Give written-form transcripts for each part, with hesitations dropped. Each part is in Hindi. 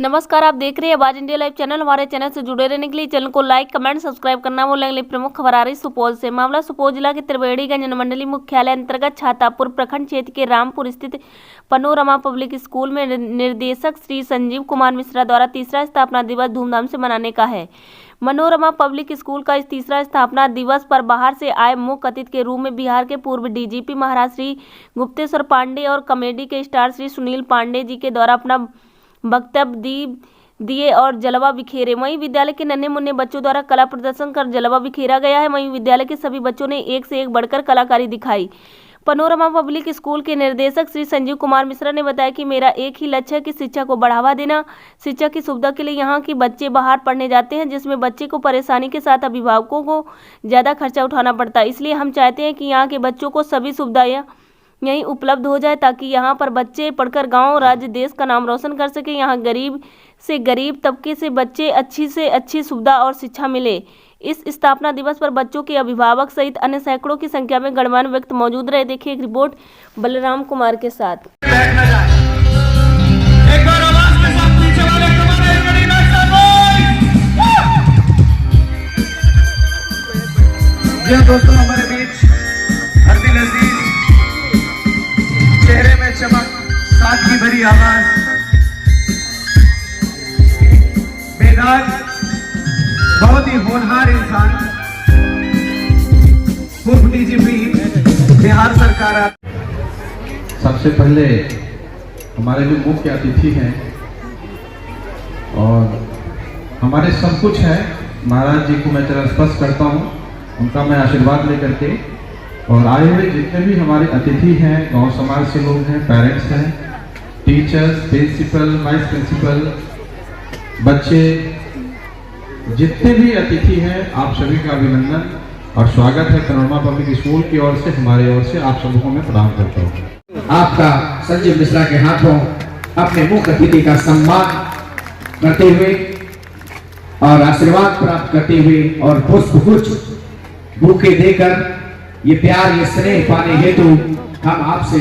नमस्कार, आप देख रहे हैं आवाज इंडिया लाइव चैनल। हमारे चैनल से जुड़े रहने के लिए चैनल को लाइक, कमेंट, सब्सक्राइब करना भूलें। अगली प्रमुख खबर आ रही सुपौल से। मामला सुपौल जिला के त्रिवेणीगंज अनुमंडली मुख्यालय अंतर्गत छातापुर प्रखंड क्षेत्र के रामपुर स्थित पैनोरमा पब्लिक स्कूल में निर्देशक श्री संजीव कुमार मिश्रा द्वारा तीसरा स्थापना दिवस धूमधाम से मनाने का है। पैनोरमा पब्लिक स्कूल का इस तीसरा स्थापना दिवस पर बाहर से आए मुख्य अतिथि के रूप में बिहार के पूर्व डीजीपी महाराज श्री गुप्तेश्वर पांडे और कॉमेडी के स्टार श्री सुनील पांडे जी के द्वारा अपना वक्तव्य दिए और जलवा बिखेरे। वहीं विद्यालय के नन्हे मुन्ने बच्चों द्वारा कला प्रदर्शन कर जलवा बिखेरा गया है। वहीं विद्यालय के सभी बच्चों ने एक से एक बढ़कर कलाकारी दिखाई। पैनोरमा पब्लिक स्कूल के निर्देशक श्री संजीव कुमार मिश्रा ने बताया कि मेरा एक ही लक्ष्य है कि शिक्षा को बढ़ावा देना। शिक्षा की सुविधा के लिए यहाँ के बच्चे बाहर पढ़ने जाते हैं, जिसमें बच्चे को परेशानी के साथ अभिभावकों को ज़्यादा खर्चा उठाना पड़ता है। इसलिए हम चाहते हैं कि यहाँ के बच्चों को सभी सुविधाएं यहीं उपलब्ध हो जाए, ताकि यहाँ पर बच्चे पढ़कर गांव, राज्य, देश का नाम रोशन कर सके। यहाँ गरीब से गरीब तबके से बच्चे अच्छी से अच्छी सुविधा और शिक्षा मिले। इस स्थापना दिवस पर बच्चों के अभिभावक सहित अन्य सैकड़ों की संख्या में गणमान्य व्यक्ति मौजूद रहे। देखिए एक रिपोर्ट बलराम कुमार के साथ। दोस्तों, हमारे बीच हरदिल अजीज, चेहरे में चमक, सादगी भरी आवाज, बेदाग, बहुत ही होनहार इंसान, पूर्व डीजीपी बिहार सरकार। सबसे पहले हमारे जो मुख्य अतिथि हैं और हमारे सब कुछ हैं, महाराज जी को मैं चरण स्पर्श करता हूँ, उनका मैं आशीर्वाद लेकर के, और आए हुए जितने भी हमारे अतिथि हैं, गांव समाज से लोग हैं, पेरेंट्स हैं, टीचर्स, प्रिंसिपल, वाइस प्रिंसिपल, बच्चे, जितने भी अतिथि हैं, आप सभी का अभिनंदन और स्वागत है पैनोरमा पब्लिक स्कूल की ओर से, हमारे ओर से आप सबको मैं प्रदान करता हूँ। आपका संजीव मिश्रा के हाथों अपने मुख्य अतिथि का सम्मान करते हुए और आशीर्वाद प्राप्त करते हुए और पुष्पगुच्छ बुके देकर ये प्यार, ये स्नेह पाने हेतु हम आपसे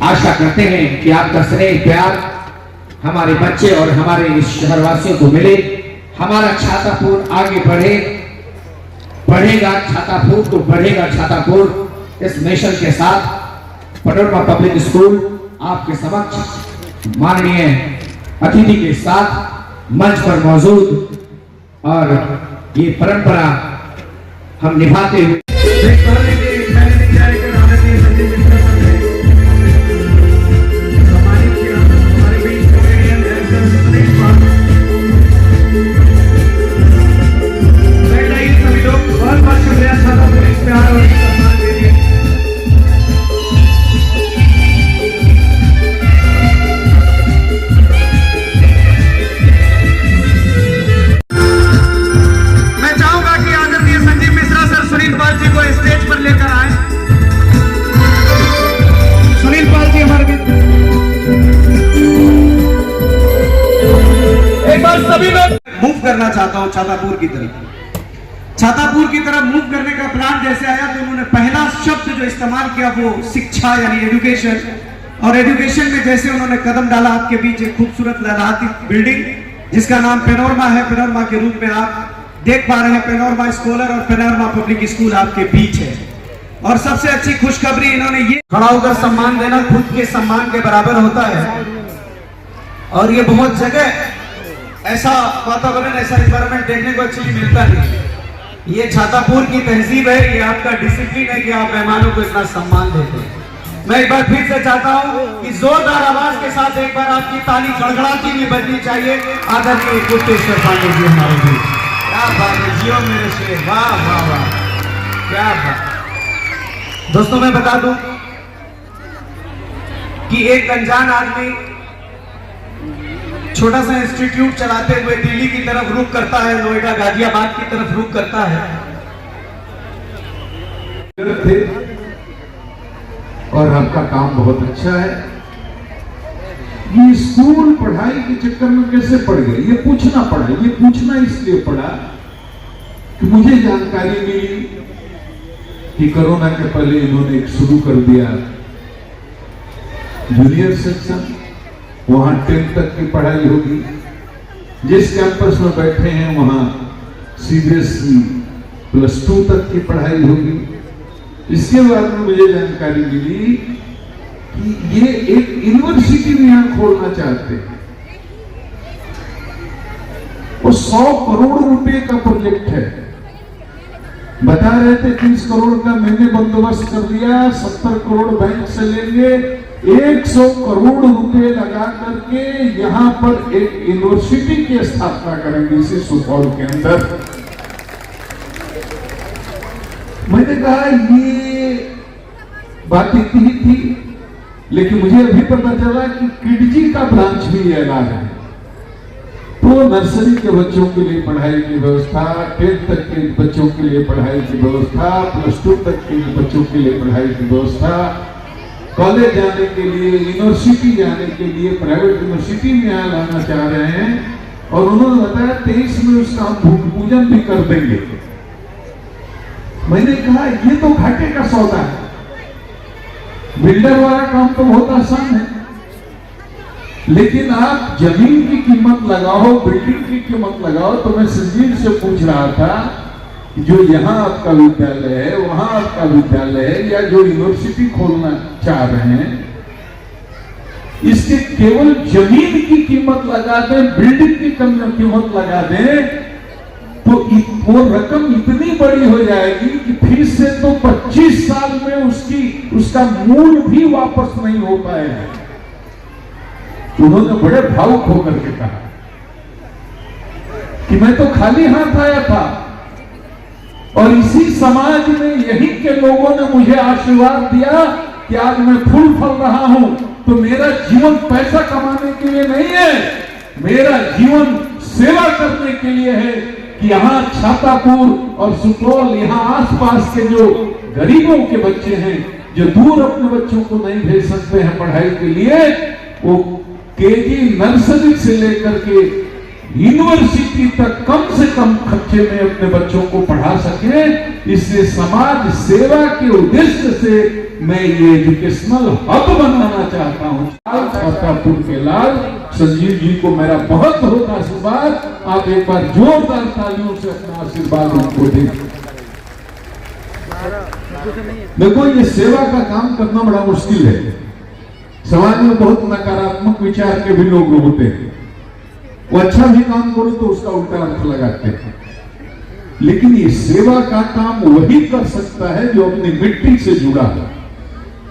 आशा करते हैं कि आपका स्नेह प्यार हमारे बच्चे और हमारे इस शहरवासियों को मिले। हमारा छातापुर आगे बढ़े, बढ़ेगा छातापुर तो बढ़ेगा छातापुर। इस मिशन के साथ पैनोरमा पब्लिक स्कूल आपके समक्ष माननीय अतिथि के साथ मंच पर मौजूद, और ये परंपरा हम निभाते हुए मूव करना चाहता हूं छातापुर की तरफ। छातापुर की तरफ मूव करने का प्लान जैसे आया तो उन्होंने पहला शब्द जो इस्तेमाल किया वो शिक्षा यानी एजुकेशन, और एजुकेशन में जैसे उन्होंने कदम डाला, आपके बीच एक खूबसूरत लहराती बिल्डिंग जिसका नाम पैनोरमा है, पैनोरमा के रूप में आप देख पा रहे हैं। पैनोरमा स्कॉलर और पैनोरमा पब्लिक स्कूल आपके बीच है। और सबसे अच्छी खुशखबरी, इन्होंने ये खड़ा होकर सम्मान देना खुद के सम्मान के बराबर होता है। और ये बहुत जगह ऐसा वातावरण, ऐसा एनवायरनमेंट देखने को एक्चुअली मिलता नहीं। ये छातापुर की तहजीब है, ये आपका डिसिप्लिन है कि आप मेहमानों को इतना सम्मान देते हैं। मैं एक बार फिर से चाहता हूं कि जोरदार आवाज के साथ एक बार आपकी ताली गड़गड़ाती हुई बजनी चाहिए। आदरणीय गुप्तेश्वर पांडे जी हमारे बीच, क्या बात है, जियो मेरे शेर, वाह वाह वाह, क्या बात। दोस्तों, मैं बता दूं कि एक अनजान आदमी छोटा सा इंस्टीट्यूट चलाते हुए दिल्ली की तरफ रुख करता है, नोएडा, गाजियाबाद की तरफ रुख करता है, और आपका काम बहुत अच्छा है। ये स्कूल पढ़ाई के चक्कर में कैसे पड़ गए, ये पूछना पड़ा। ये पूछना इसलिए पड़ा कि मुझे जानकारी मिली कि कोरोना के पहले इन्होंने एक शुरू कर दिया जूनियर सेक्शन, वहां 10th तक की पढ़ाई होगी, जिस कैंपस में बैठे हैं वहां सीबीएसई +2 तक की पढ़ाई होगी। इसके बाद में मुझे जानकारी मिली कि ये एक यूनिवर्सिटी भी यहां खोलना चाहते हैं। वो 100 करोड़ रुपए का प्रोजेक्ट है। बता रहे थे 30 करोड़ का मैंने बंदोबस्त कर दिया, 70 करोड़ बैंक से लेंगे, 100 करोड़ रुपए लगा करके यहां पर एक यूनिवर्सिटी की स्थापना करेंगे इसी सुपौल के अंदर। मैंने कहा ये बात इतनी ही थी, लेकिन मुझे अभी पता चला कि किडजी का ब्रांच भी ऐलान है। तो नर्सरी के बच्चों के लिए पढ़ाई की व्यवस्था, 10th तक के बच्चों के लिए पढ़ाई की व्यवस्था, +2 तक के बच्चों के लिए पढ़ाई की व्यवस्था, कॉलेज जाने के लिए, यूनिवर्सिटी जाने के लिए, प्राइवेट यूनिवर्सिटी में यहाँ लाना चाह रहे हैं। और उन्होंने बताया 23 में उसका हम भूमि पूजन भी कर देंगे। मैंने कहा ये तो घाटे का सौदा है, बिल्डर वाला काम तो बहुत आसान है, लेकिन आप जमीन की कीमत लगाओ, बिल्डिंग की कीमत लगाओ। तो मैं संजीव से पूछ रहा था कि जो यहाँ आपका विद्यालय है, वहां आपका विद्यालय है, या जो यूनिवर्सिटी खोलना चाह रहे हैं, इसके केवल जमीन की कीमत लगा दें, बिल्डिंग की कीमत लगा दें, तो वो रकम इतनी बड़ी हो जाएगी कि फिर से तो 25 साल में उसका मूल भी वापस नहीं हो पाएगा। उन्होंने बड़े भावुक होकर के कहा कि मैं तो खाली हाथ आया था और इसी समाज में यहीं के लोगों ने मुझे आशीर्वाद दिया कि आज मैं फूल फल रहा हूं। तो मेरा जीवन पैसा कमाने के लिए नहीं है, मेरा जीवन सेवा करने के लिए है कि यहाँ छातापुर और सुपौल, यहाँ आसपास के जो गरीबों के बच्चे हैं, जो दूर अपने बच्चों को नहीं भेज सकते हैं पढ़ाई के लिए, वो केजी नर्सरी से लेकर के यूनिवर्सिटी तक कम से कम खर्चे में अपने बच्चों को पढ़ा सके। इसलिए समाज सेवा के उद्देश्य से मैं ये एजुकेशनल हब बनाना चाहता हूँ। छातापुर के लाल संजीव जी को मेरा बहुत बहुत आशीर्वाद। आप एक बार जोरदार तालियों से अपना आशीर्वाद उनको दें। देखो, ये सेवा का काम करना बड़ा मुश्किल है। समाज में बहुत नकारात्मक विचार के भी लोग होते हैं। वो अच्छा भी काम करो तो उसका उल्टा अर्थ लगाते हैं। लेकिन ये सेवा का काम वही कर सकता है जो अपनी मिट्टी से जुड़ा है,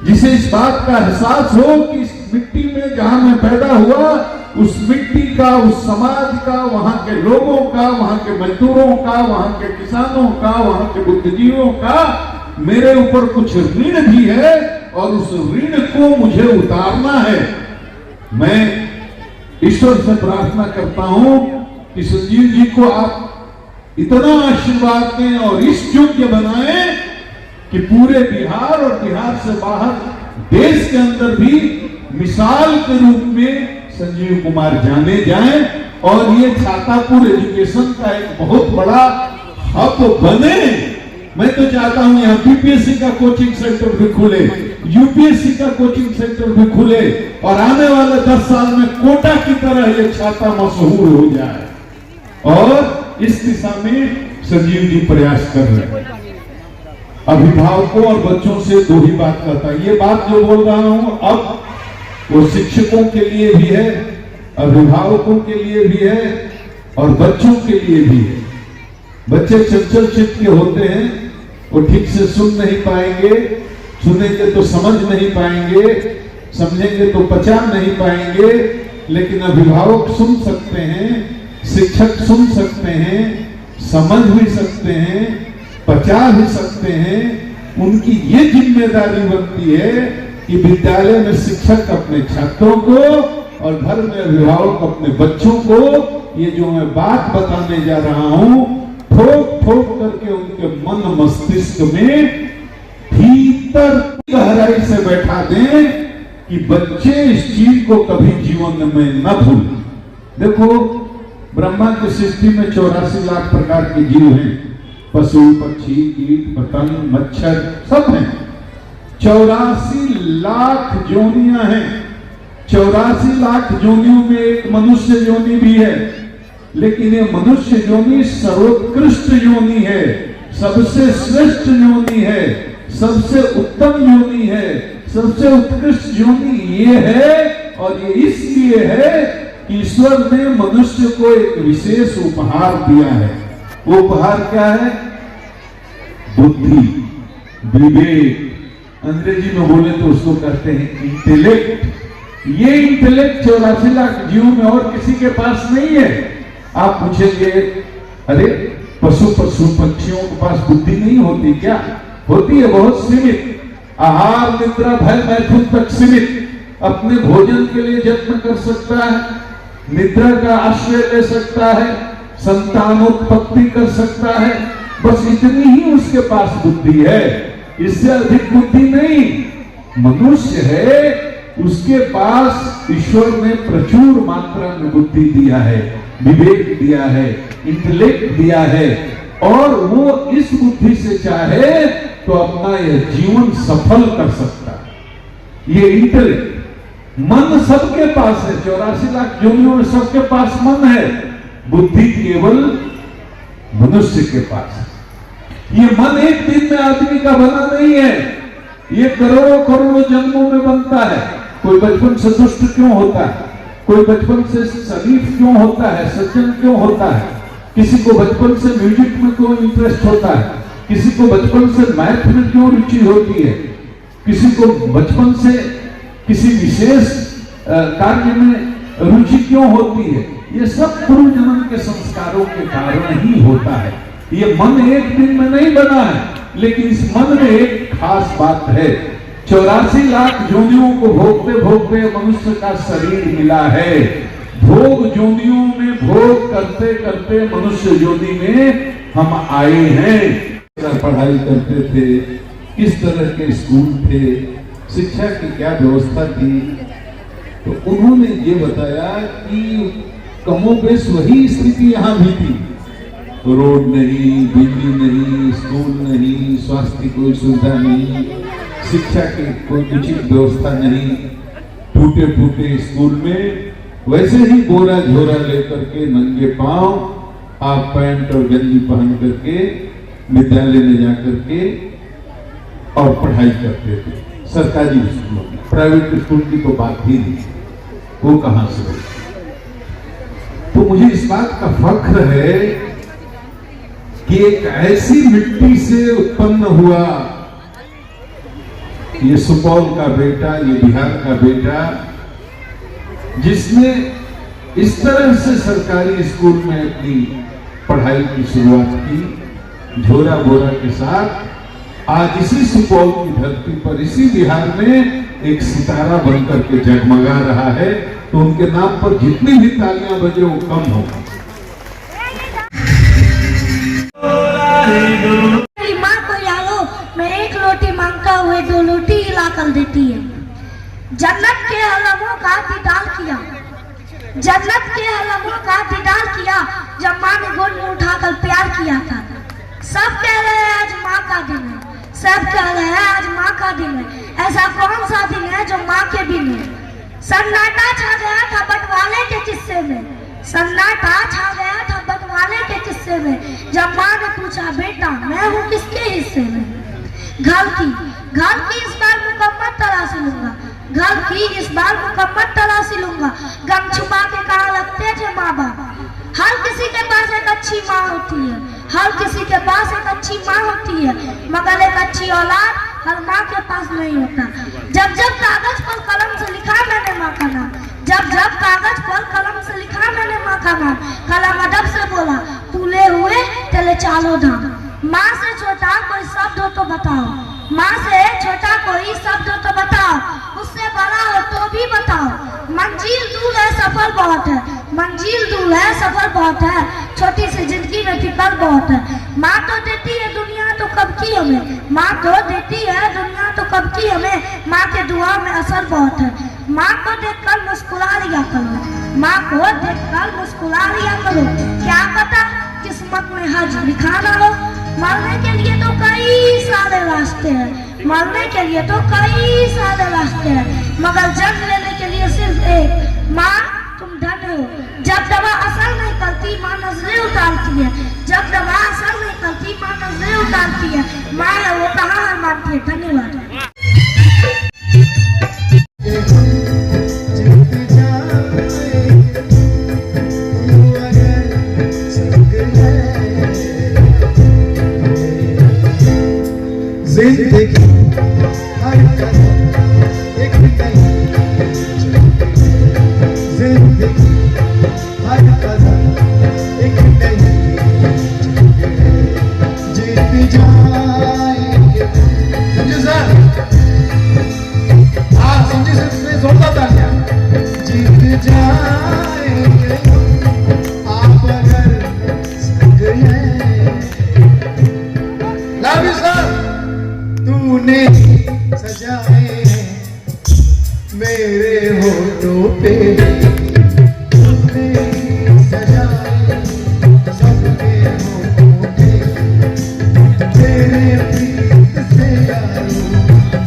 जिसे इस बात का एहसास हो कि इस मिट्टी में जहां मैं पैदा हुआ, उस मिट्टी का, उस समाज का, वहां के लोगों का, वहां के मजदूरों का, वहां के किसानों का, वहां के बुद्धिजीवियों का मेरे ऊपर कुछ ऋण भी है और उस ऋण को मुझे उतारना है। मैं ईश्वर से प्रार्थना करता हूं कि संजीव जी को आप इतना आशीर्वाद दें और इस योग्य बनाएं कि पूरे बिहार और बिहार से बाहर देश के अंदर भी मिसाल के रूप में संजीव कुमार जाने जाएं और ये छातापुर एजुकेशन का एक बहुत बड़ा हब बने। मैं तो चाहता हूं यहाँ बीपीएससी का कोचिंग सेंटर भी खुले, यूपीएससी का कोचिंग सेंटर भी खुले और आने वाले 10 साल में कोटा की तरह ये छाता मशहूर हो जाए। और इस दिशा में संजीव जी प्रयास कर रहे हैं। अभिभावकों और बच्चों से दो ही बात करता है। ये बात जो बोल रहा हूं अब वो शिक्षकों के लिए भी है, अभिभावकों के लिए भी है और बच्चों के लिए भी है। बच्चे चंचल चित्त के होते हैं, वो ठीक से सुन नहीं पाएंगे, सुनेंगे तो समझ नहीं पाएंगे, समझेंगे तो पचा नहीं पाएंगे। लेकिन अभिभावक सुन सकते हैं, शिक्षक सुन सकते हैं, समझ भी सकते हैं, पचा भी सकते हैं। उनकी ये जिम्मेदारी बनती है कि विद्यालय में शिक्षक अपने छात्रों को और घर में अभिभावक अपने बच्चों को ये जो मैं बात बताने जा रहा हूं ठोक ठोक करके उनके मन मस्तिष्क में भीतर गहराई से बैठा दें कि बच्चे इस चीज को कभी जीवन में न भूलें। देखो, ब्रह्मा की सृष्टि में 84 लाख प्रकार के जीव हैं, पशु पक्षी कीट पतंग मच्छर सब हैं। 84 लाख जोनियां हैं। 84 लाख जोनियों में एक मनुष्य जोनि भी है। लेकिन ये मनुष्य योनि सर्वोत्कृष्ट योनि है, सबसे श्रेष्ठ योनि है, सबसे उत्तम योनि है, सबसे उत्कृष्ट योनि ये है। और ये इसलिए है कि ईश्वर ने मनुष्य को एक विशेष उपहार दिया है। वो उपहार क्या है? बुद्धि, विवेक, अंग्रेजी में बोले तो उसको कहते हैं इंटेलेक्ट। ये इंटेलेक्ट 84 लाख जीवों में और किसी के पास नहीं है। आप पूछेंगे, अरे पशु पक्षियों के पास बुद्धि नहीं होती क्या? होती है, बहुत सीमित। आहार निद्रा भय मैथुन तक सीमित। अपने भोजन के लिए यत्न कर सकता है, निद्रा का आश्रय ले सकता है, संतानोत्पत्ति कर सकता है, बस इतनी ही उसके पास बुद्धि है, इससे अधिक बुद्धि नहीं। मनुष्य है, उसके पास ईश्वर ने प्रचुर मात्रा में बुद्धि दिया है, विवेक दिया है, इंटेलेक्ट दिया है, और वो इस बुद्धि से चाहे तो अपना यह जीवन सफल कर सकता है। ये इंटेलेक्ट, मन सबके पास है, 84 लाख योनियों में सबके पास मन है, बुद्धि केवल मनुष्य के पास है। ये मन एक दिन में आदमी का बना नहीं है, ये करोड़ों करोड़ों जन्मों में बनता है। कोई बचपन से दुष्ट क्यों होता है, कोई बचपन से शरीफ क्यों होता है, सज्जन क्यों होता है, किसी को बचपन से म्यूजिक में क्यों इंटरेस्ट होता है, किसी को बचपन से मैथ में क्यों रुचि होती है, किसी को बचपन से किसी विशेष कार्य में रुचि क्यों होती है। ये सब पूर्व जन्म के संस्कारों के कारण ही होता है। ये मन एक दिन में नहीं बना है, लेकिन इस मन में एक खास बात है। 84 लाख योनियों को भोगते भोगते मनुष्य का शरीर मिला है। भोग योनियों में भोग करते करते मनुष्य योनि में हम आए हैं। पढ़ाई करते थे, किस तरह के स्कूल थे, शिक्षा की क्या व्यवस्था थी, तो उन्होंने ये बताया कि कमोबेश वही स्थिति यहाँ भी थी। रोड नहीं, बिजली नहीं, स्कूल नहीं, स्वास्थ्य की कोई सुविधा नहीं, शिक्षा की कोई उचित व्यवस्था नहीं, टूटे फूटे स्कूल में वैसे ही बोरा झोरा लेकर के नंगे पांव हाफ पैंट और गंजी पहन करके विद्यालय में जाकर के और पढ़ाई करते थे। सरकारी स्कूलों में, प्राइवेट स्कूल की तो बात ही नहीं, वो कहां से हो। तो मुझे इस बात का फख्र है कि एक ऐसी मिट्टी से उत्पन्न हुआ ये सुपौल का बेटा, ये बिहार का बेटा, जिसने इस तरह से सरकारी स्कूल में अपनी पढ़ाई की शुरुआत की, झोरा बोरा के साथ। आज इसी सुपौल की धरती पर, इसी बिहार में एक सितारा बनकर के जगमगा रहा है। तो उनके नाम पर जितनी भी तालियां बजे वो कम होगा। माँ को यारो मैं एक रोटी मांगता हुए 2 रोटी ला कर देती है। जन्नत के अलमों का दीदार किया, जन्नत के अलमों का दीदार किया जब माँ ने गोद में उठाकर प्यार किया था। सब कह रहे हैं आज माँ का दिन है, सब कह रहे हैं आज माँ का दिन है। ऐसा कौन सा दिन है जो माँ के बिन है? सन्नाटा छा गया था बंटवारे के किस्से में, सन्नाटा छा गया था बंटवारे के किस्से में जब माँ ने पूछा बेटा मैं हूँ किसके हिस्से में? घर की इस बार मुकम्मल तलाशी लूंगा, घर की इस बार मुकम्मल तलाशी लूंगा। गम छुपा के कहा लगते थे माँ बाप। हर किसी के पास एक अच्छी माँ होती है, हर किसी के पास एक अच्छी माँ होती है, मगर एक अच्छी औलाद हर माँ के पास नहीं होता। जब जब कागज पर कलम से लिखा मैंने माँ का नाम, जब जब कागज पर कलम से लिखा मैंने माँ का नाम, कलम अदब से बोला तूले हुए तेले चालो धाम। माँ से छोटा कोई शब्द हो तो बताओ, माँ से छोटा कोई शब्द हो तो बताओ, उससे बड़ा हो तो भी बताओ। मंजिल दूर है सफर बहुत है, मंजिल दूर है सफर बहुत है, छोटी सी जिंदगी में फिक्र बहुत है। माँ तो देती है दुनिया तो कब की हमें, माँ तो देती है दुनिया तो कब की हमें, माँ के दुआ में असर बहुत है। माँ को देखकर मुस्कुरा लिया करो, माँ को देखकर मुस्कुरा लिया करो। क्या पता किस्मत में हज लिखा ना हो। मरने के लिए तो कई सारे रास्ते हैं, मरने के लिए तो कई सारे रास्ते हैं, मगर जन्म लेने के लिए सिर्फ एक। माँ तुम धन्य हो, जब दवा असर नहीं करती माँ नजरें उतारती है, जब दवा असर नहीं करती माँ नजरें उतारती है। माँ है वो कहाँ हार मानती है। धन्यवाद। जिंदगी हर कदम एक नई, जिंदगी हर कदम एक नई, जीत जाएंगे। समझे सर? हाँ समझे सर, जोरदार तालियां। जीत जाएंगे आप अगर संग हैं। Love you sir. तूने सजाए हैं मेरे होठों पे, तूने सजाए सबके होठों पे, तेरे प्रीत से यारो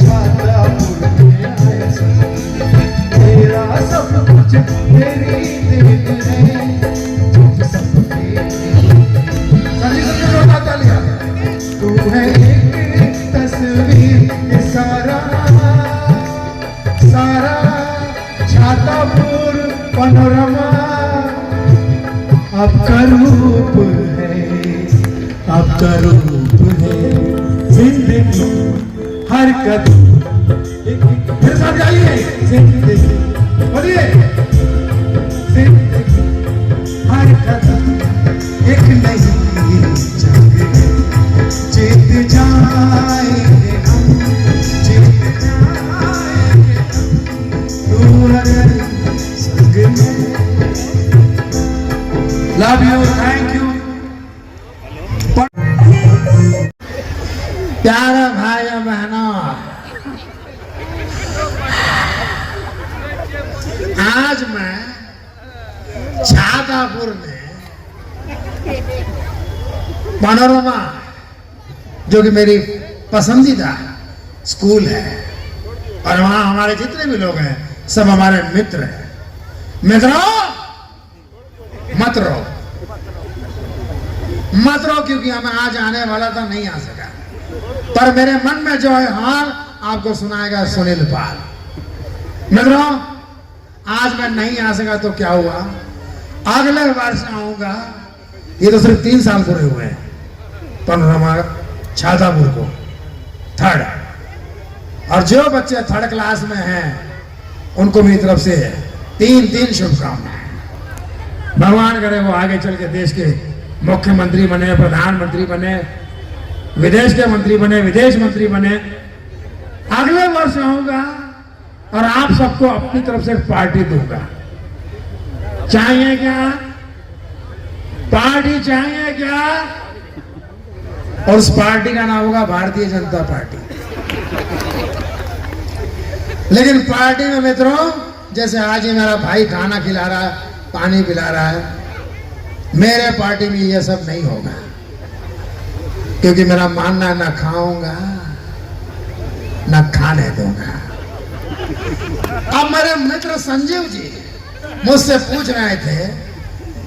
छातापुर में आया सब, तेरा सब कुछ मेरी दिल है सब तालिया। तू है तस्वीर सारा सारा छातापुर पनोरमा आपका रूप है, आपका रूप है। जिंदगी हर कदम मेरे साथ गाइए। जिंदगी बोलिए। जिंदगी हर कदम एक नई जंग है, जीत जाएंगे हम, जीत जाएंगे हम, तू अगर संग में। Love you, thank you. प्यारे भाई बहनों, आज मैं छातापुर में पनोरमा, जो कि मेरी पसंदीदा स्कूल है, और वहाँ हमारे जितने भी लोग हैं सब हमारे मित्र हैं। मित्रों मत रो, मत रो, क्योंकि हमें आज आने वाला था, नहीं आ सका, पर मेरे मन में जो है हाल आपको सुनाएगा सुनील पाल। मित्रों आज मैं नहीं आ सका तो क्या हुआ, अगले वर्ष आऊंगा। ये तो सिर्फ 3 साल पूरे हुए हैं पनोरमा छातापुर को, थर्ड, और जो बच्चे थर्ड क्लास में हैं उनको मेरी तरफ से 3 शुभकामनाएं। भगवान करे वो आगे चल के देश के मुख्यमंत्री बने, प्रधानमंत्री बने, विदेश के मंत्री बने, विदेश मंत्री बने। अगले वर्ष आऊंगा और आप सबको अपनी तरफ से पार्टी दूंगा। चाहिए क्या? पार्टी चाहिए क्या? और उस पार्टी का नाम होगा भारतीय जनता पार्टी। लेकिन पार्टी में मित्रों, जैसे आज ही मेरा भाई खाना खिला रहा है, पानी पिला रहा है, मेरे पार्टी में ये सब नहीं होगा, क्योंकि मेरा मानना ना खाऊंगा ना खाने दूंगा। अब मेरे मित्र संजीव जी मुझसे पूछ रहे थे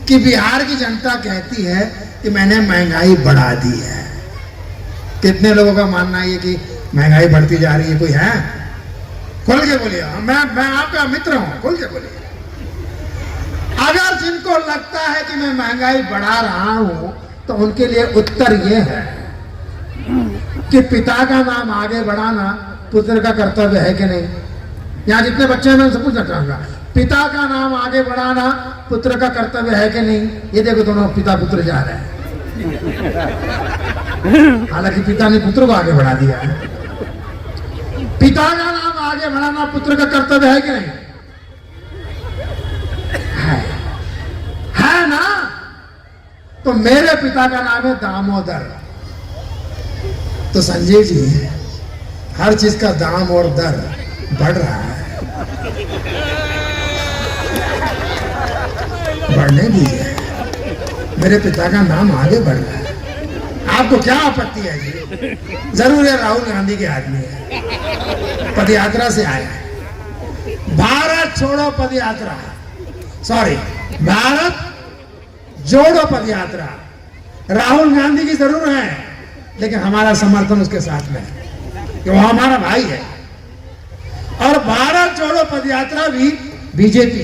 कि बिहार की जनता कहती है कि मैंने महंगाई बढ़ा दी है। कितने लोगों का मानना है कि महंगाई बढ़ती जा रही है? कोई है? खोल के बोलिए। मैं आपका मित्र हूं, खोल के बोलिए। अगर जिनको लगता है कि मैं महंगाई बढ़ा रहा हूं तो उनके लिए उत्तर यह है कि पिता का नाम आगे बढ़ाना पुत्र का कर्तव्य है कि नहीं? यहाँ जितने बच्चे हैं मैं उनसे पूछना चाहूंगा, पिता का नाम आगे बढ़ाना पुत्र का कर्तव्य है कि नहीं? ये देखो दोनों पिता पुत्र जा रहे हैं, हालांकि पिता ने पुत्र को आगे बढ़ा दिया है। पिता का नाम आगे बढ़ाना पुत्र का कर्तव्य है कि नहीं? है ना? तो मेरे पिता का नाम है दामोदर। तो संजय जी, हर चीज का दाम और दर बढ़ रहा है, बढ़ने दीजिए। मेरे पिता का नाम आगे बढ़ रहा है, आपको क्या आपत्ति है जी? जरूर है राहुल गांधी के आदमी है, पदयात्रा से आया है, भारत छोड़ो पदयात्रा, सॉरी भारत जोड़ो पदयात्रा राहुल गांधी की जरूर है, लेकिन हमारा समर्थन उसके साथ में है कि वो हमारा भाई है। और भारत जोड़ो पदयात्रा भी बीजेपी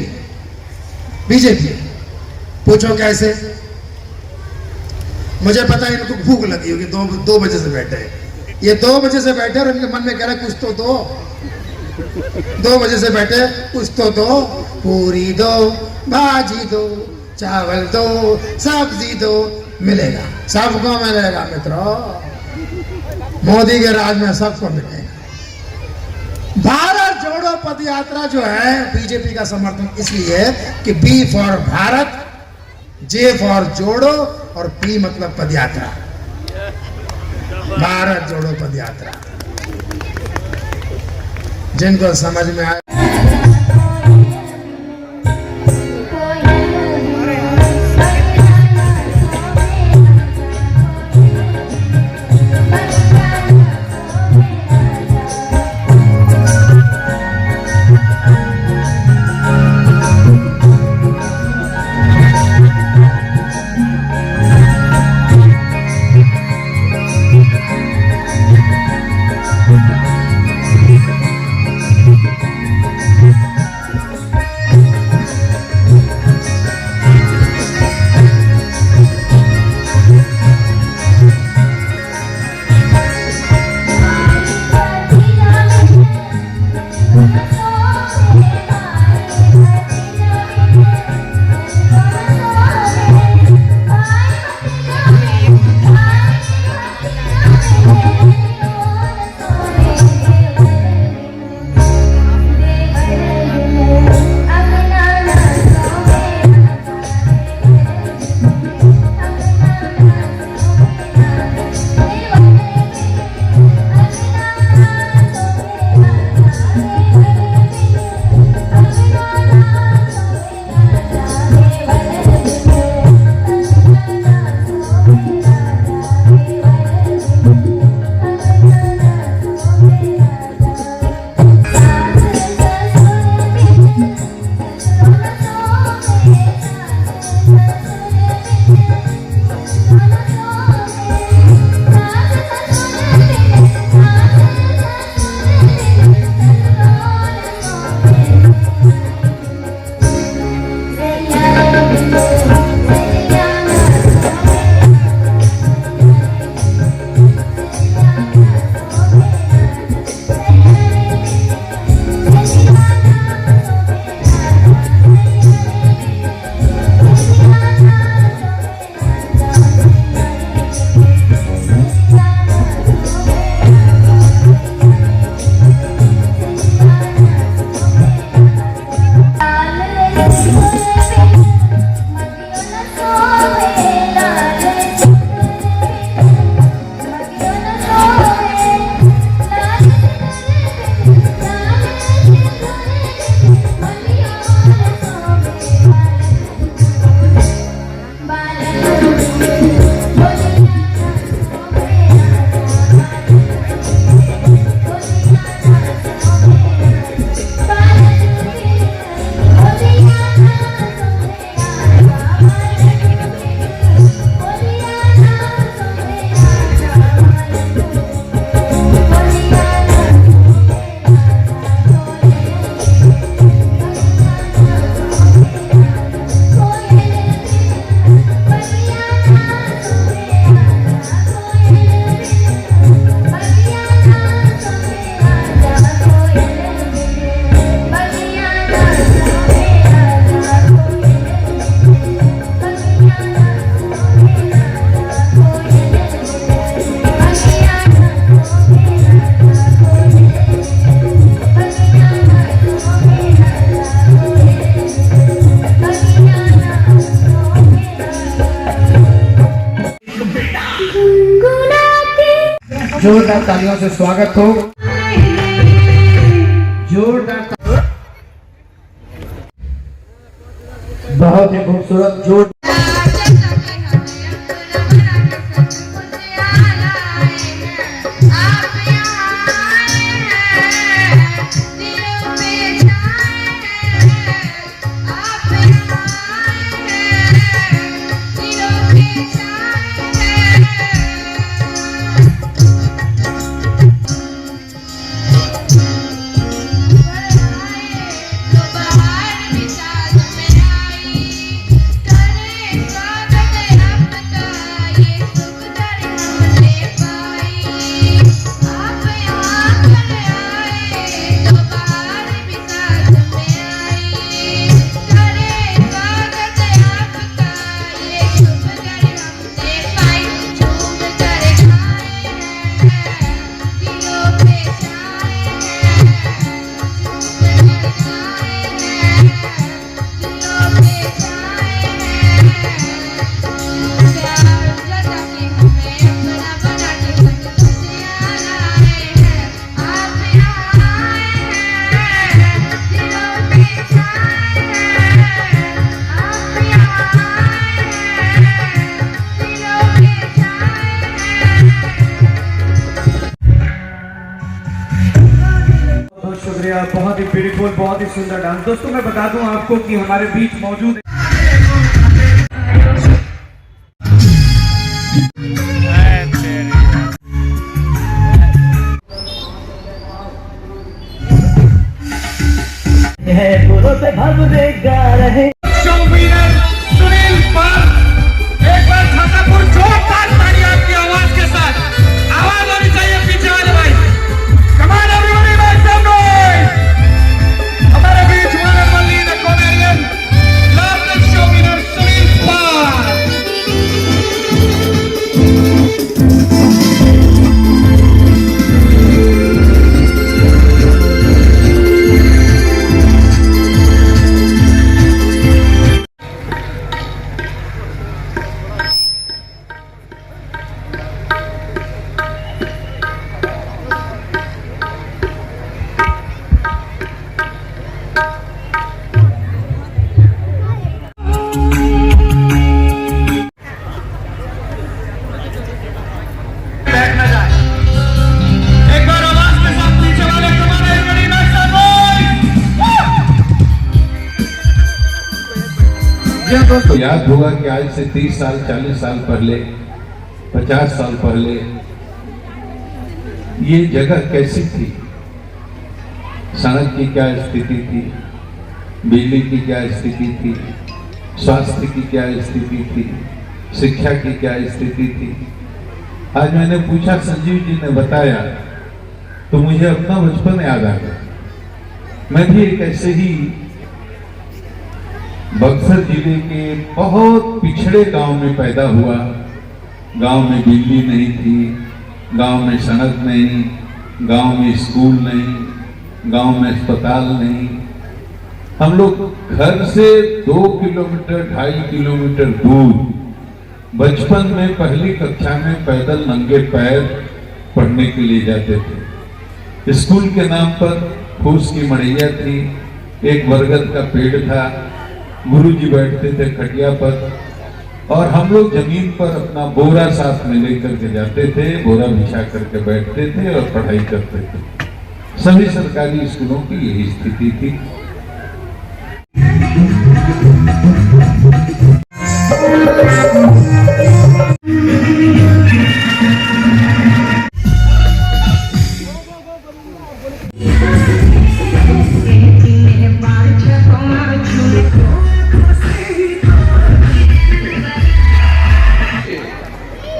पूछो कैसे? मुझे पता है इनको भूख लगी होगी, 2 बजे से बैठे हैं। ये 2 बजे से बैठे और इनके मन में कह रहा है कुछ तो दो। 2 बजे से बैठे, कुछ तो दो, पूरी दो, भाजी दो, चावल दो, सब्जी दो, मिलेगा, सबको मिलेगा मित्रों। मोदी के राज में सबको मिलेगा। भारत जोड़ो पदयात्रा जो है बीजेपी का समर्थन इसलिए है कि B for Bharat, J for जोड़ो और पी मतलब पदयात्रा। भारत जोड़ो पदयात्रा जिनको समझ में आए। जोरदार तालियों से स्वागत हो। जोरदार बहुत ही खूबसूरत जोर शुक्रिया, बहुत ही ब्यूटीफुल, बहुत ही सुंदर डांस। दोस्तों मैं बता दूं आपको कि हमारे बीच मौजूद है सुनील पाल। एक बार छातापुर जोरदार ताली आपकी आवाज के साथ, आवाज आनी चाहिए पीछे वाले भाई। Come on everybody, make some noise. हमारे बीच one and only the comedian largest show winner Sunil Pal. बैठना जाए एक बार आवाज के साथ पीछे वाले, come on everybody, make some noise. यह दोस्तों याद होगा कि आज से 30 साल 40 साल पहले 50 साल पहले ये जगह कैसी थी, सड़क की क्या स्थिति थी, बिजली की क्या स्थिति थी, स्वास्थ्य की क्या स्थिति थी, शिक्षा की क्या स्थिति थी। आज मैंने पूछा, संजीव जी ने बताया, तो मुझे अपना बचपन याद आ गया। मैं भी एक ऐसे ही बक्सर जिले के बहुत पिछड़े गांव में पैदा हुआ। गांव में बिजली नहीं थी, गांव में सड़क नहीं, गांव में स्कूल नहीं, गांव में अस्पताल नहीं। हम लोग घर से 2 किलोमीटर 2.5 किलोमीटर दूर बचपन में पहली कक्षा में पैदल नंगे पैर पढ़ने के लिए जाते थे। स्कूल के नाम पर फूस की मड़ैया थी, एक बरगद का पेड़ था, गुरुजी बैठते थे खटिया पर और हम लोग जमीन पर अपना बोरा साथ में लेकर के जाते थे, बोरा बिछा करके बैठते थे और पढ़ाई करते थे। सभी सरकारी स्कूलों की यही स्थिति थी।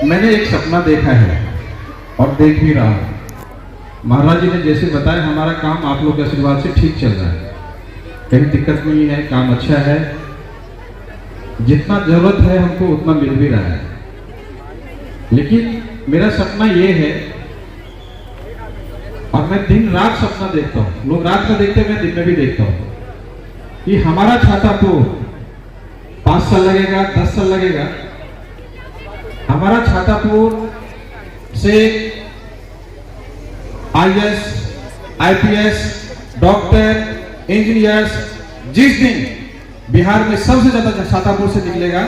मैंने एक सपना देखा है और देख भी रहा हूँ। महाराज जी ने जैसे बताया, हमारा काम आप लोग के आशीर्वाद से ठीक चल रहा है, कहीं दिक्कत नहीं है, काम अच्छा है, जितना जरूरत है हमको उतना मिल भी रहा है। लेकिन मेरा सपना ये है, और मैं दिन रात सपना देखता हूँ, लोग रात में देखते हैं, मैं दिन में भी देखता हूँ, कि हमारा छातापुर 5 साल लगेगा, 10 साल लगेगा, हमारा छातापुर से IAS, IPS, डॉक्टर, इंजीनियर्स जिस दिन बिहार में सबसे ज्यादा छातापुर से निकलेगा,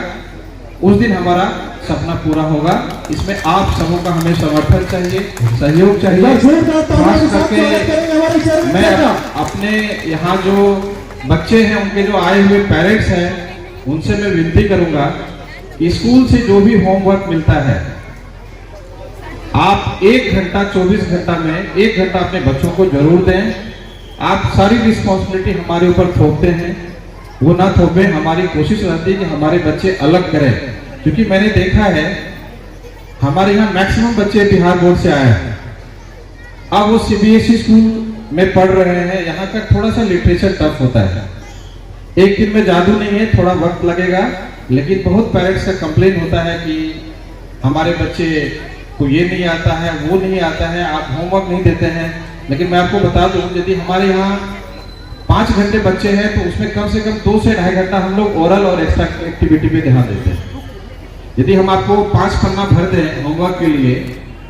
उस दिन हमारा सपना पूरा होगा। इसमें आप सबों का हमें समर्थन चाहिए, सहयोग चाहिए। खास करके मैं अपने यहाँ जो बच्चे हैं, उनके जो आए हुए पेरेंट्स हैं, उनसे मैं विनती करूंगा, स्कूल से जो भी होमवर्क मिलता है, आप 1 घंटा 24 घंटा में 1 घंटा अपने बच्चों को जरूर दें। आप सारी रिस्पॉन्सिबिलिटी हमारे ऊपर थोपते हैं, वो ना थोपे। हमारी कोशिश रहती है कि हमारे बच्चे अलग करें, क्योंकि मैंने देखा है हमारे यहाँ मैक्सिमम बच्चे बिहार बोर्ड से आए हैं। अब वो CBSE स्कूल में पढ़ रहे हैं, यहाँ का थोड़ा सा लिटरेचर टफ होता है। एक दिन में जादू नहीं है, थोड़ा वक्त लगेगा। लेकिन बहुत पेरेंट्स का कंप्लेन होता है कि हमारे बच्चे को ये नहीं आता है, वो नहीं आता है, आप होमवर्क नहीं देते हैं। लेकिन मैं आपको बता दूं, यदि हमारे यहाँ 5 घंटे बच्चे हैं तो उसमें कम से कम 2 से 2.5 घंटा हम लोग ओरल और एक्स्ट्रा एक्टिविटी पे ध्यान देते हैं। यदि हम आपको 5 पन्ना भर दें होमवर्क के लिए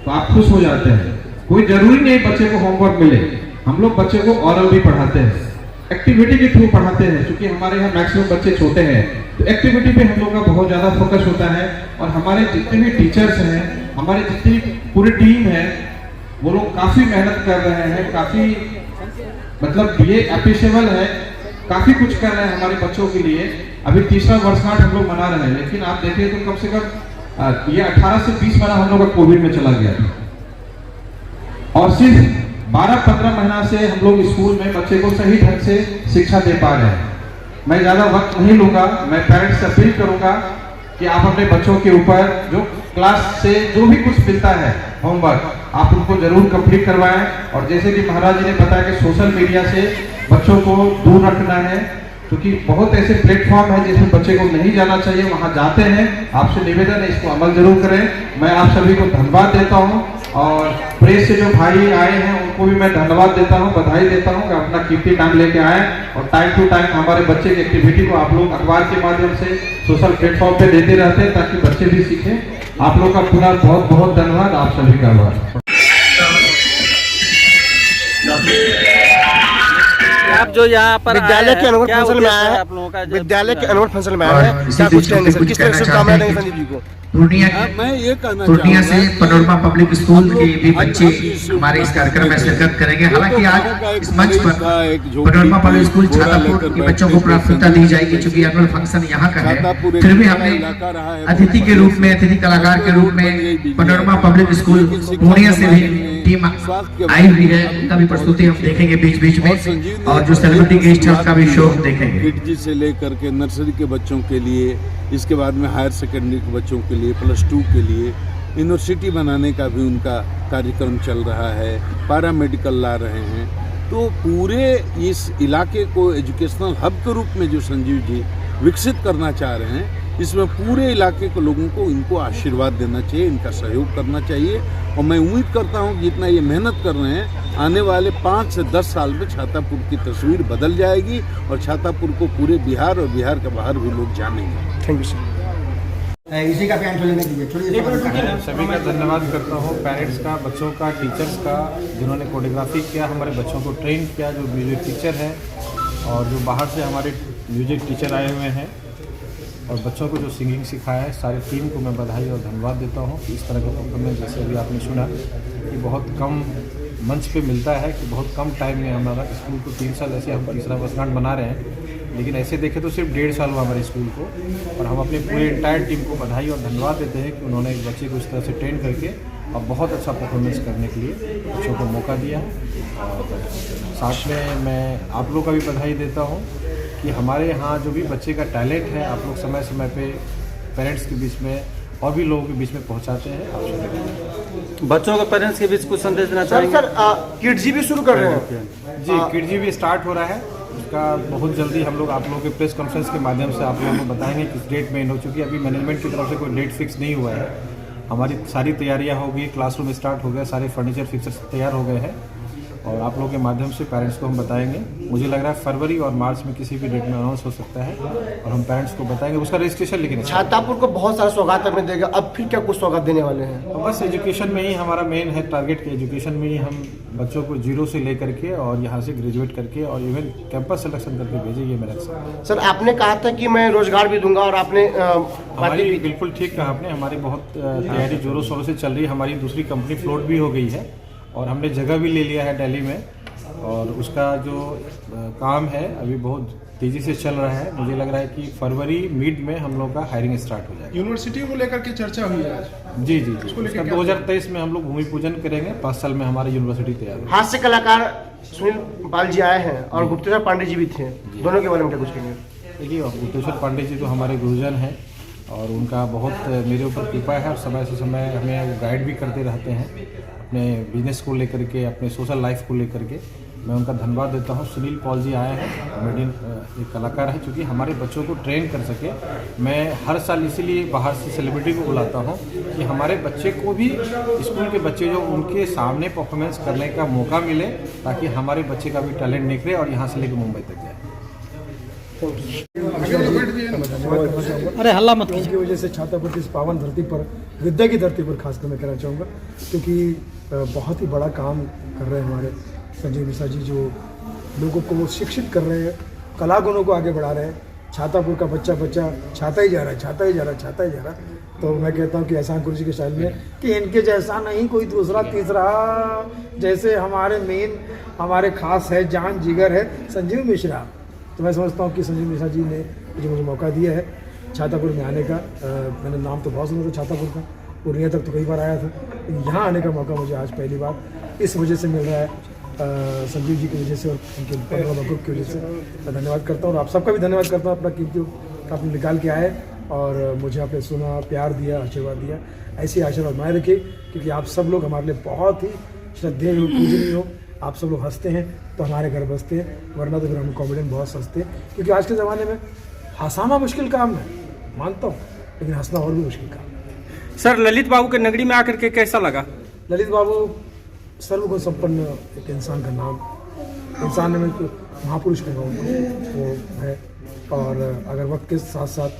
तो आप खुश हो जाते हैं। कोई जरूरी नहीं बच्चे को होमवर्क मिले, हम लोग बच्चे को ओरल भी पढ़ाते हैं, एक्टिविटी के थ्रू पढ़ाते हैं। क्योंकि हमारे यहाँ मैक्सिमम बच्चे छोटे हैं, तो एक्टिविटी पे हम लोग का बहुत ज्यादा फोकस होता है। और हमारे जितने भी टीचर्स हैं, हमारी जितनी पूरी टीम है, वो लोग काफी मेहनत कर रहे हैं, काफी मतलब ये अप्रिशिएबल है, काफी कुछ कर रहे हैं हमारे बच्चों के लिए। अभी तीसरा वर्षगांठ हम लोग मना रहे हैं, लेकिन आप देखें तो कम से कम ये 18 से 20 महीना हम लोग का कोविड में चला गया था और सिर्फ 12-15 महीना से हम लोग स्कूल में बच्चे को सही ढंग से शिक्षा दे पा रहे हैं। मैं ज़्यादा वक्त नहीं लूँगा, मैं पेरेंट्स से अपील करूँगा कि आप अपने बच्चों के ऊपर जो क्लास से जो भी कुछ मिलता है होमवर्क, आप उनको जरूर कंप्लीट करवाएं। और जैसे कि महाराज जी ने बताया कि सोशल मीडिया से बच्चों को दूर रखना है, क्योंकि बहुत ऐसे प्लेटफॉर्म है जिसमें बच्चे को नहीं जाना चाहिए, वहाँ जाते हैं। आपसे निवेदन है इसको अमल जरूर करें। मैं आप सभी को धन्यवाद देता हूँ और प्रेस से जो भाई आए हैं उनको भी मैं धन्यवाद देता हूँ, बधाई देता हूँ कि अपना कीमती टाइम लेके आए और टाइम टू टाइम हमारे बच्चे की एक्टिविटी को आप लोग अखबार के माध्यम से सोशल प्लेटफॉर्म पे देते रहते हैं ताकि बच्चे भी सीखें। आप लोग का पूरा बहुत बहुत धन्यवाद, आप सभी का आभार। आप जो यहाँ पर विद्यालय के अनुरोध फंक्शन में आए हैं, आप लोगों का विद्यालय के अनुरोध फंक्शन में आए हैं, क्या कुछ कहेंगे सर, किस तरह से शुभकामनाएं देंगे संजीव जी को? पूर्णिया से पनोरमा पब्लिक स्कूल के भी बच्चे हमारे इस कार्यक्रम में शिरकत करेंगे। हालांकि आज इस मंच पर पनोरमा पब्लिक स्कूल छातापुर के बच्चों को प्राथमिकता दी जाएगी, क्योंकि एनुअल फंक्शन यहाँ का है। फिर भी हमने अतिथि के रूप में, अतिथि कलाकार के रूप में पनोरमा पब्लिक स्कूल पूर्णिया से भी टीम आई हुई है, उनका भी प्रस्तुति हम देखेंगे बीच बीच में, और जो सेलिब्रिटी गेस्ट है उसका भी शो देखेंगे। किडजी से लेकर के नर्सरी के बच्चों के लिए, इसके बाद में हायर सेकेंडरी के बच्चों के लिए, +2 के लिए यूनिवर्सिटी बनाने का भी उनका कार्यक्रम चल रहा है, पैरामेडिकल ला रहे हैं। तो पूरे इस इलाके को एजुकेशनल हब के रूप में जो संजीव जी विकसित करना चाह रहे हैं, इसमें पूरे इलाके के लोगों को इनको आशीर्वाद देना चाहिए, इनका सहयोग करना चाहिए। और मैं उम्मीद करता हूँ कि जितना ये मेहनत कर रहे हैं, आने वाले 5 से 10 साल में छातापुर की तस्वीर बदल जाएगी और छातापुर को पूरे बिहार और बिहार के बाहर भी लोग जानेंगे। Thank you sir. इसी का प्लान चलेने दीजिए, सभी का धन्यवाद करता हूँ, पेरेंट्स का, बच्चों का, टीचर्स का, जिन्होंने कोरियोग्राफी किया, हमारे बच्चों को ट्रेन किया, जो म्यूजिक टीचर हैं और जो बाहर से हमारे म्यूजिक टीचर आए हुए हैं और बच्चों को जो सिंगिंग सिखाया है, सारी टीम को मैं बधाई और धन्यवाद देता हूँ। इस तरह का परफॉर्मेंस जैसे अभी आपने सुना कि बहुत कम मंच पे मिलता है, कि बहुत कम टाइम में हमारा स्कूल को 3 साल ऐसे हम तीसरा वर्षगांठ मना रहे हैं, लेकिन ऐसे देखें तो सिर्फ 1.5 साल हुआ हमारे स्कूल को। और हम अपने पूरे इंटायर टीम को बधाई और धन्यवाद देते हैं कि उन्होंने एक बच्चे को इस तरह से ट्रेन करके और बहुत अच्छा परफॉर्मेंस करने के लिए बच्चों को मौका दिया। और साथ में मैं आप लोग का भी बधाई देता हूँ कि हमारे यहाँ जो भी बच्चे का टैलेंट है, आप लोग समय समय पे पेरेंट्स के बीच में और भी लोगों के बीच में पहुँचाते हैं। आप बच्चों को पेरेंट्स के बीच कुछ संदेश देना चाहेंगे? सर किडजी भी शुरू कर रहे हैं जी, किडजी भी स्टार्ट हो रहा है, उसका बहुत जल्दी हम लोग आप लोगों के प्रेस कॉन्फ्रेंस के माध्यम से आप लोगों को बताएंगे किस डेट में एंड हो, चूँकि अभी मैनेजमेंट की तरफ से कोई डेट फिक्स नहीं हुआ है। हमारी सारी तैयारियां हो गई, क्लासरूम स्टार्ट हो गया, सारे फर्नीचर फिक्सर्स तैयार हो गए हैं और आप लोगों के माध्यम से पेरेंट्स को हम बताएंगे। मुझे लग रहा है फरवरी और मार्च में किसी भी डेट में अनाउंस हो सकता है और हम पेरेंट्स को बताएंगे, उसका रजिस्ट्रेशन लेकिन छातापुर को बहुत सारा सौगात में देगा, अब फिर क्या कुछ सौगात देने वाले हैं? तो बस एजुकेशन में ही हमारा मेन है टारगेट, के एजुकेशन में ही हम बच्चों को 0 से लेकर के और यहाँ से ग्रेजुएट करके और इवन कैंपस सिलेक्शन करके भेजे, ये मेरा लक्ष्य। सर आपने कहा था कि मैं रोजगार भी दूंगा और आपने हमारी बिल्कुल ठीक कहा आपने, हमारी बहुत तैयारी जोरों शोरों से चल रही है। हमारी दूसरी कंपनी फ्लोट भी हो गई है और हमने जगह भी ले लिया है दिल्ली में और उसका जो काम है अभी बहुत तेज़ी से चल रहा है। मुझे लग रहा है कि फरवरी मिड में हम लोग का हायरिंग स्टार्ट हो जाएगा। यूनिवर्सिटी को लेकर के चर्चा हुई है आज? जी जी जी, उसका 2023 में हम लोग भूमि पूजन करेंगे, 5 साल में हमारी यूनिवर्सिटी तैयार है। हास्य कलाकार सुनील पाल जी आए हैं और गुप्तेश्वर पांडे जी भी थे, दोनों के बारे में क्या कुछ कहेंगे? देखिए गुप्तेश्वर पांडे जी तो हमारे गुरुजन हैं और उनका बहुत मेरे ऊपर कृपा है और समय से समय हमें गाइड भी करते रहते हैं अपने बिजनेस को लेकर के, अपने सोशल लाइफ को लेकर के। मैं उनका धन्यवाद देता हूँ। सुनील पॉल जी आए हैं, कॉमेडियन एक कलाकार है, क्योंकि हमारे बच्चों को ट्रेन कर सके। मैं हर साल इसीलिए बाहर से सेलिब्रिटी को बुलाता हूँ कि हमारे बच्चे को भी, स्कूल के बच्चे जो उनके सामने परफॉर्मेंस करने का मौका मिले, ताकि हमारे बच्चे का भी टैलेंट निकले और यहाँ से लेकर मुंबई तक जाए। अरे हल्ला मत कीजिए। वजह से छातापुर की इस पावन धरती पर, विद्या की धरती पर खासकर मैं कहना चाहूँगा, क्योंकि बहुत ही बड़ा काम कर रहे हैं हमारे संजीव मिश्रा जी, जो लोगों को वो शिक्षित कर रहे हैं, कला गुणों को आगे बढ़ा रहे हैं। छातापुर का बच्चा छाता ही जा रहा है, छाता ही जा रहा है। तो मैं कहता हूँ कि एहसान गुरु जी के स्टाइल में कि इनके जैसा नहीं कोई दूसरा तीसरा, जैसे हमारे मेन हमारे खास है, जान जिगर है संजीव मिश्रा। तो मैं समझता हूँ कि संजीव मिश्रा जी ने जो मुझे मौका दिया है छातापुर में आने का, मैंने नाम तो बहुत सुना था छातापुर का, पूर्णिया तक तो कई बार आया था, यहाँ आने का मौका मुझे आज पहली बार इस वजह से मिल रहा है, संजीव जी की वजह से और उनके प्रोग्राम ग्रुप की वजह से। मैं धन्यवाद करता हूँ और आप सबका भी धन्यवाद करता हूँ, अपना कीमती आपने निकाल के आए और मुझे आपने सुना, प्यार दिया, आशीर्वाद दिया। ऐसे ही आशीर्वाद बनाए रखिए, क्योंकि आप सब लोग हमारे लिए बहुत ही श्रद्धेय हो, पूजनीय हो। आप सब लोग हंसते हैं तो हमारे घर बसते हैं, वरना तो फिर हम कॉमेडियन बहुत हंसते हैं, क्योंकि आज के ज़माने में हंसाना मुश्किल काम है, मानता हूँ, लेकिन हंसना और भी मुश्किल काम है। सर, ललित बाबू के नगरी में आकर के कैसा लगा? ललित बाबू सर्वगुण संपन्न एक इंसान का नाम, इंसान में तो महापुरुष कहूँगा उनको, वो है। और अगर वक्त के साथ साथ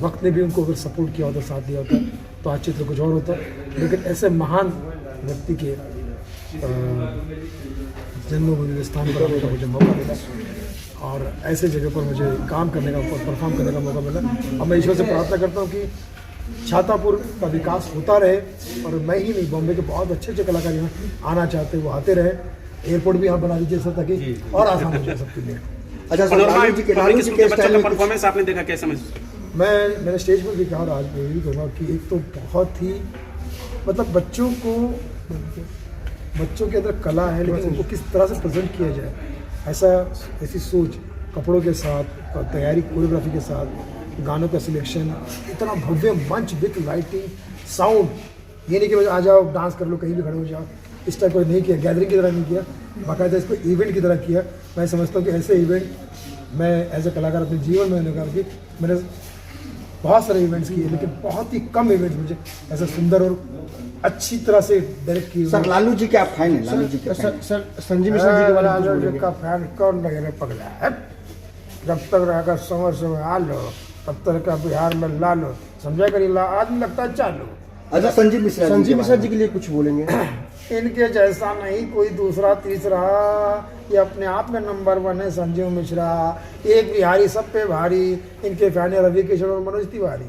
वक्त ने भी उनको अगर सपोर्ट किया होता, साथ दिया होता, तो आज चित्र कुछ और होता। लेकिन ऐसे महान व्यक्ति के जन्मभूमि स्थान पर आने का मुझे मौका मिला और ऐसे जगह पर मुझे काम करने का, परफॉर्म करने का मौका मिला। अब मैं ईश्वर से प्रार्थना करता हूँ कि छातापुर का विकास होता रहे और मैं ही नहीं, बॉम्बे के बहुत अच्छे अच्छे कलाकार यहाँ आना चाहते हैं, वो आते रहे। एयरपोर्ट भी यहाँ बना दीजिए सर, ताकि और आसान हो जाए सबके लिए। अच्छा सर, परफॉर्मेंस आपने देखा, कैसा महसूस? मैंने स्टेज पर भी कहा और आज मैं भी कहूँगा कि एक तो बहुत ही मतलब बच्चों के अंदर कला है, लेकिन उनको किस तरह से प्रेजेंट किया जाए, ऐसी सोच, कपड़ों के साथ, तैयारी, कोरियोग्राफी के साथ, गानों का सिलेक्शन, इतना भव्य मंच विथ लाइटिंग, साउंड। ये नहीं कि आ जाओ डांस कर लो, कहीं भी खड़े हो जाओ, इस टाइप को नहीं किया, गैदरिंग की तरह नहीं किया, बाकायदा इसको इवेंट की तरह किया। मैं समझता हूँ कि ऐसे इवेंट मैं एज ए कलाकार अपने जीवन में मैंने बहुत सारे इवेंट्स किए, लेकिन बहुत ही कम इवेंट्स मुझे ऐसा सुंदर और अच्छी तरह से डायरेक्ट किए। सर, लालू जी के आप फैन हैं? लालू जी के सर, संजीव मिश्रा जी के बारे में लालू जी का फैन कौन नहीं पगला है? जब तक रहेगा समय आ लो, तब तक का बिहार में ला लो, समझा करिए, आदमी लगता है चालू। अच्छा, संजीव मिश्रा जी के लिए कुछ बोलेंगे? इनके जैसा नहीं कोई दूसरा तीसरा, ये अपने आप में नंबर 1 है संजीव मिश्रा, एक बिहारी सब पे भारी। इनके फैन है रवि किशन और मनोज तिवारी।